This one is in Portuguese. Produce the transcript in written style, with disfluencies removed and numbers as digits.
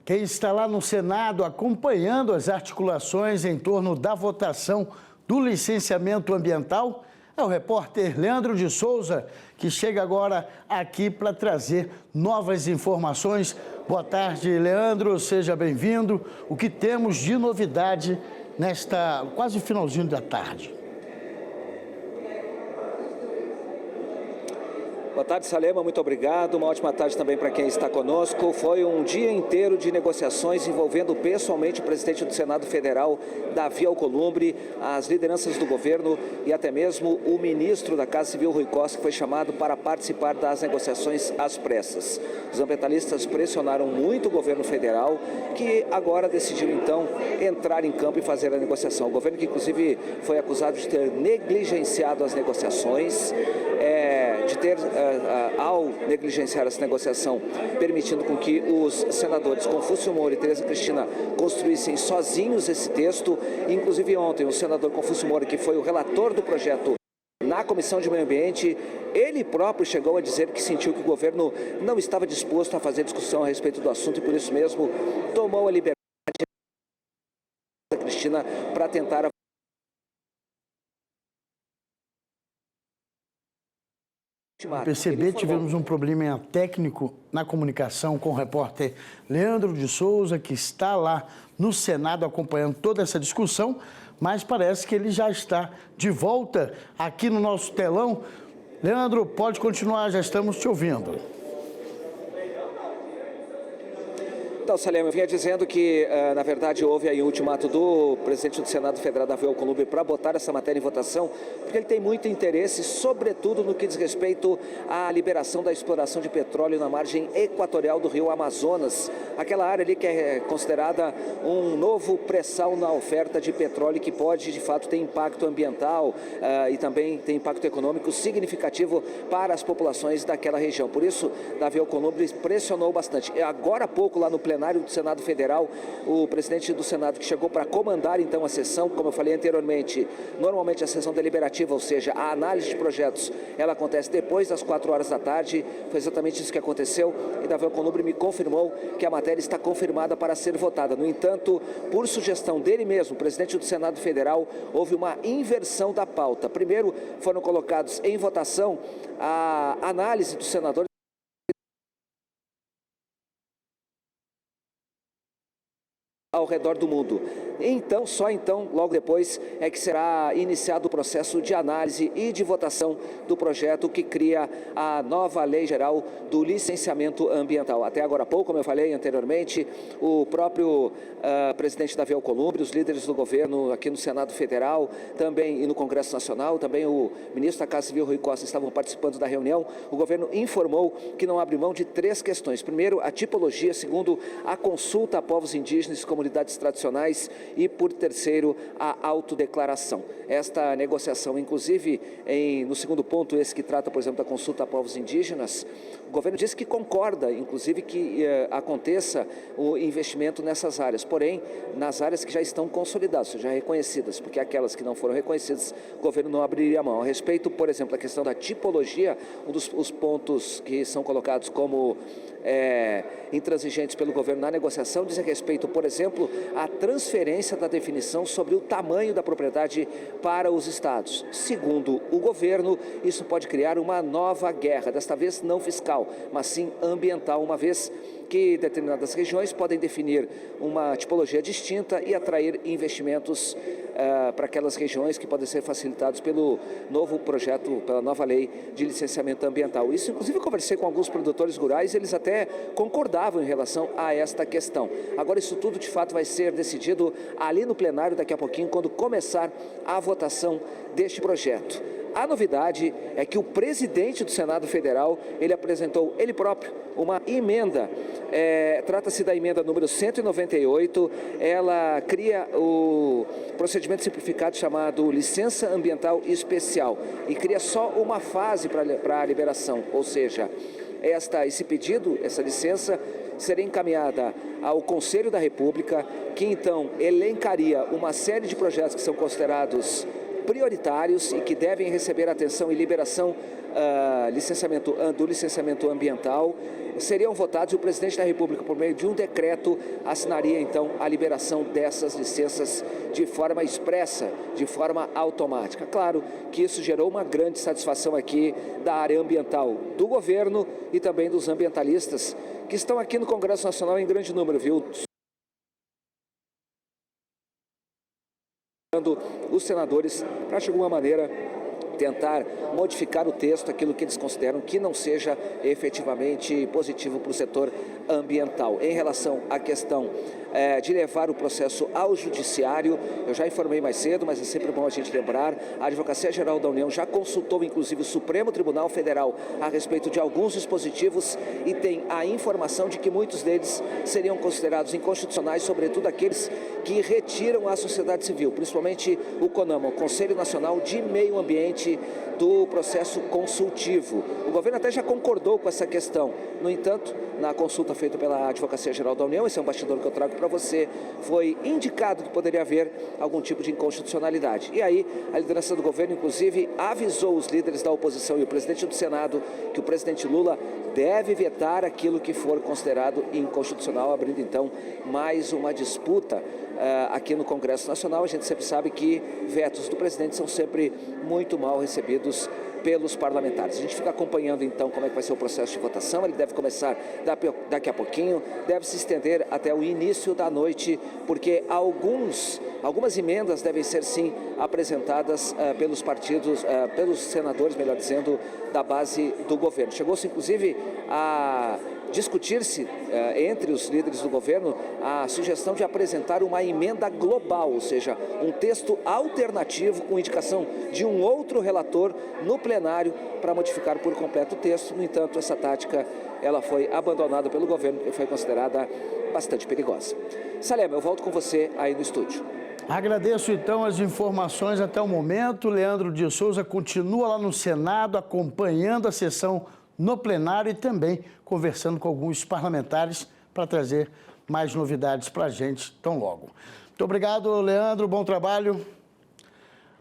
Quem está lá no Senado acompanhando as articulações em torno da votação do licenciamento ambiental é o repórter Leandro de Souza, que chega agora aqui para trazer novas informações. Boa tarde, Leandro, seja bem-vindo. O que temos de novidade nesta quase finalzinho da tarde? Boa tarde, Salema, muito obrigado. Uma ótima tarde também para quem está conosco. Foi um dia inteiro de negociações envolvendo pessoalmente o presidente do Senado Federal, Davi Alcolumbre, as lideranças do governo e até mesmo o ministro da Casa Civil, Rui Costa, que foi chamado para participar das negociações às pressas. Os ambientalistas pressionaram muito o governo federal, que agora decidiu então entrar em campo e fazer a negociação. O governo que inclusive foi acusado de ter negligenciado as negociações, ao negligenciar essa negociação, permitindo com que os senadores Confúcio Moura e Tereza Cristina construíssem sozinhos esse texto. Inclusive ontem o senador Confúcio Moura, que foi o relator do projeto na Comissão de Meio Ambiente, ele próprio chegou a dizer que sentiu que o governo não estava disposto a fazer discussão a respeito do assunto e por isso mesmo tomou a liberdade da Cristina para tentar Perceber, tivemos um problema técnico na comunicação com o repórter Leandro de Souza, que está lá no Senado acompanhando toda essa discussão, mas parece que ele já está de volta aqui no nosso telão. Leandro, pode continuar, já estamos te ouvindo. Então, Salema, eu vinha dizendo que, na verdade, houve aí um ultimato do presidente do Senado Federal, Davi Alcolumbre, para botar essa matéria em votação, porque ele tem muito interesse, sobretudo no que diz respeito à liberação da exploração de petróleo na margem equatorial do rio Amazonas, aquela área ali que é considerada um novo pré-sal na oferta de petróleo que pode, de fato, ter impacto ambiental e também ter impacto econômico significativo para as populações daquela região. Por isso, Davi Alcolumbre pressionou bastante. Agora há pouco, lá no plenário do Senado Federal, o presidente do Senado, que chegou para comandar então a sessão, como eu falei anteriormente, normalmente a sessão deliberativa, ou seja, a análise de projetos, ela acontece depois das 4 horas da tarde, foi exatamente isso que aconteceu, e Davi Alcolumbre me confirmou que a matéria está confirmada para ser votada. No entanto, por sugestão dele mesmo, presidente do Senado Federal, houve uma inversão da pauta. Primeiro foram colocados em votação a análise dos senadores ao redor do mundo. Então, só então, logo depois, é que será iniciado o processo de análise e de votação do projeto que cria a nova Lei Geral do Licenciamento Ambiental. Até agora há pouco, como eu falei anteriormente, o próprio presidente Davi Alcolumbre, os líderes do governo aqui no Senado Federal, também e no Congresso Nacional, também o ministro da Casa Civil, Rui Costa, estavam participando da reunião. O governo informou que não abre mão de 3 questões. Primeiro, a tipologia. Segundo, a consulta a povos indígenas e comunidades tradicionais. E, por terceiro, a autodeclaração. Esta negociação, inclusive, no segundo ponto, esse que trata, por exemplo, da consulta a povos indígenas, o governo disse que concorda, inclusive, que aconteça o investimento nessas áreas, porém, nas áreas que já estão consolidadas, já reconhecidas, porque aquelas que não foram reconhecidas, o governo não abriria mão. A respeito, por exemplo, da questão da tipologia, um dos pontos que são colocados como intransigentes pelo governo na negociação diz respeito, por exemplo, à transferência da definição sobre o tamanho da propriedade para os estados. Segundo o governo, isso pode criar uma nova guerra, desta vez não fiscal, mas sim ambiental, uma vez que determinadas regiões podem definir uma tipologia distinta e atrair investimentos para aquelas regiões que podem ser facilitados pelo novo projeto, pela nova lei de licenciamento ambiental. Isso, inclusive, eu conversei com alguns produtores rurais, eles até concordavam em relação a esta questão. Agora, isso tudo, de fato, vai ser decidido ali no plenário daqui a pouquinho, quando começar a votação deste projeto. A novidade é que o presidente do Senado Federal, ele apresentou, ele próprio, uma emenda. Trata-se da emenda número 198, ela cria o procedimento simplificado chamado licença ambiental especial e cria só uma fase para a liberação, ou seja, esse pedido, essa licença, seria encaminhada ao Conselho da República, que então elencaria uma série de projetos que são considerados prioritários e que devem receber atenção e liberação do licenciamento ambiental seriam votados e o presidente da República, por meio de um decreto, assinaria então a liberação dessas licenças de forma expressa, de forma automática. Claro que isso gerou uma grande satisfação aqui da área ambiental do governo e também dos ambientalistas que estão aqui no Congresso Nacional em grande número, viu? Os senadores para, de alguma maneira, tentar modificar o texto, aquilo que eles consideram que não seja efetivamente positivo para o setor ambiental. Em relação à questão de levar o processo ao judiciário, eu já informei mais cedo, mas é sempre bom a gente lembrar, a Advocacia Geral da União já consultou inclusive o Supremo Tribunal Federal a respeito de alguns dispositivos e tem a informação de que muitos deles seriam considerados inconstitucionais, sobretudo aqueles que retiram a sociedade civil, principalmente o CONAMA, o Conselho Nacional de Meio Ambiente, do processo consultivo. O governo até já concordou com essa questão. No entanto, na consulta feita pela Advocacia Geral da União, esse é um bastidor que eu trago para você, foi indicado que poderia haver algum tipo de inconstitucionalidade. E aí, a liderança do governo, inclusive, avisou os líderes da oposição e o presidente do Senado que o presidente Lula deve vetar aquilo que for considerado inconstitucional, abrindo então mais uma disputa aqui no Congresso Nacional. A gente sempre sabe que vetos do presidente são sempre muito mal recebidos pelos parlamentares. A gente fica acompanhando então como é que vai ser o processo de votação. Ele deve começar daqui a pouquinho, deve se estender até o início da noite, porque algumas emendas devem ser sim apresentadas pelos partidos, pelos senadores, melhor dizendo, da base do governo. Chegou-se inclusive a discutir-se entre os líderes do governo a sugestão de apresentar uma emenda global, ou seja, um texto alternativo com indicação de um outro relator no plenário para modificar por completo o texto. No entanto, essa tática ela foi abandonada pelo governo e foi considerada bastante perigosa. Salema, eu volto com você aí no estúdio. Agradeço então as informações até o momento. Leandro de Souza continua lá no Senado acompanhando a sessão no plenário e também conversando com alguns parlamentares para trazer mais novidades para a gente tão logo. Muito obrigado, Leandro. Bom trabalho.